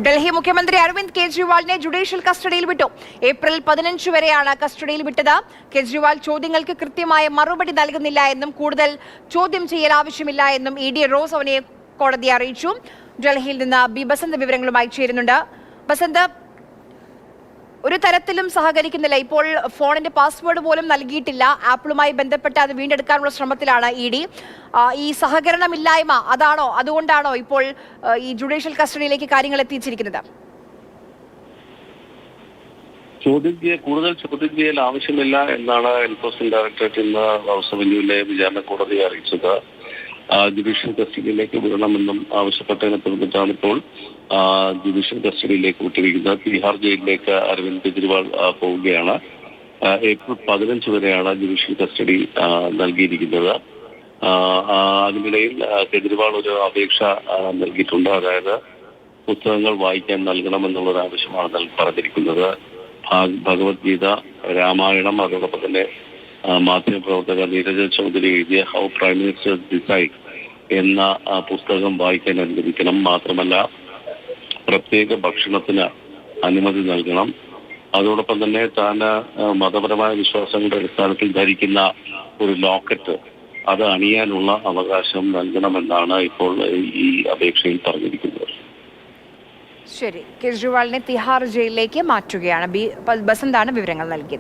ഡൽഹി മുഖ്യമന്ത്രി അരവിന്ദ് കെജ്രിവാളിനെ ജുഡീഷ്യൽ കസ്റ്റഡിയിൽ വിട്ടു. ഏപ്രിൽ 15 വരെയാണ് കസ്റ്റഡിയിൽ വിട്ടത്. കെജ്രിവാൾ ചോദ്യങ്ങൾക്ക് കൃത്യമായ മറുപടി നൽകുന്നില്ല എന്നും കൂടുതൽ ചോദ്യം ചെയ്യൽ ആവശ്യമില്ല എന്നും ED റോസ് അവനെ കോടതിയെ അറിയിച്ചു. ഡൽഹിയിൽ നിന്ന് ബി ബസന്ത് വിവരങ്ങളുമായി ചേരുന്നുണ്ട്. ബസന്ത്, ഒരു തരത്തിലും സഹകരിക്കുന്നില്ല. ഇപ്പോൾ ഫോണിന്റെ പാസ്വേഡ് പോലും നൽകിയിട്ടില്ല. ആപ്പിളുമായി ബന്ധപ്പെട്ട് അത് വീണ്ടെടുക്കാനുള്ള ശ്രമത്തിലാണ് ED. ഈ സഹകരണമില്ലായ്മ അതുകൊണ്ടാണോ ഇപ്പോൾ ഈ ജുഡീഷ്യൽ കസ്റ്റഡിയിലേക്ക് കാര്യങ്ങൾ എത്തിച്ചിരിക്കുന്നത്? കൂടുതൽ ചോദ്യം ചെയ്യൽ ആവശ്യമില്ല എന്നാണ് എൻഫോഴ്സ്മെന്റ് ഡയറക്ടറേറ്റ് ഇന്ന് റൌസ് അവന്യൂവിലെ വിചാരണ കോടതിയെ അറിയിച്ചത്. ജുഡീഷ്യൽ കസ്റ്റഡിയിലേക്ക് വിടണമെന്നും ആവശ്യപ്പെട്ടതിനെ തുടർന്നിട്ടാണ് ഇപ്പോൾ ജുഡീഷ്യൽ കസ്റ്റഡിയിലേക്ക് വിട്ടിരിക്കുന്നത്. തിഹാർ ജയിലിലേക്ക് അരവിന്ദ് കെജ്രിവാൾ പോവുകയാണ്. ഏപ്രിൽ 15 വരെയാണ് ജുഡീഷ്യൽ കസ്റ്റഡി നൽകിയിരിക്കുന്നത്. അതിനിടയിൽ കെജ്രിവാൾ ഒരു അപേക്ഷ നൽകിയിട്ടുണ്ട്. അതായത് പുസ്തകങ്ങൾ വായിക്കാൻ നൽകണമെന്നുള്ളൊരു ആവശ്യമാണ് പറഞ്ഞിരിക്കുന്നത്. ഭഗവത്ഗീത, രാമായണം, അതോടൊപ്പം തന്നെ മാധ്യമപ്രവർത്തക നീരജ് ചൗധരി എഴുതിയ ഹൗ പ്രൈം മിനിസ്റ്റർ ഡിസൈഡ് എന്ന പുസ്തകം വായിക്കാൻ അനുവദിക്കണം. മാത്രമല്ല പ്രത്യേക ഭക്ഷണത്തിന് അനുമതി നൽകണം. അതോടൊപ്പം തന്നെ താൻ മതപരമായ വിശ്വാസങ്ങളുടെ അടിസ്ഥാനത്തിൽ ധരിക്കുന്ന ഒരു ലോക്കറ്റ് അത് അണിയാനുള്ള അവകാശം നൽകണമെന്നാണ് ഇപ്പോൾ ഈ അപേക്ഷയിൽ പറഞ്ഞിരിക്കുന്നത്. ശരി, കെജ്രിവാളിനെ തിഹാർ ജയിലിലേക്ക് മാറ്റുകയാണ്. ബസന്താണ് വിവരങ്ങൾ നൽകിയത്.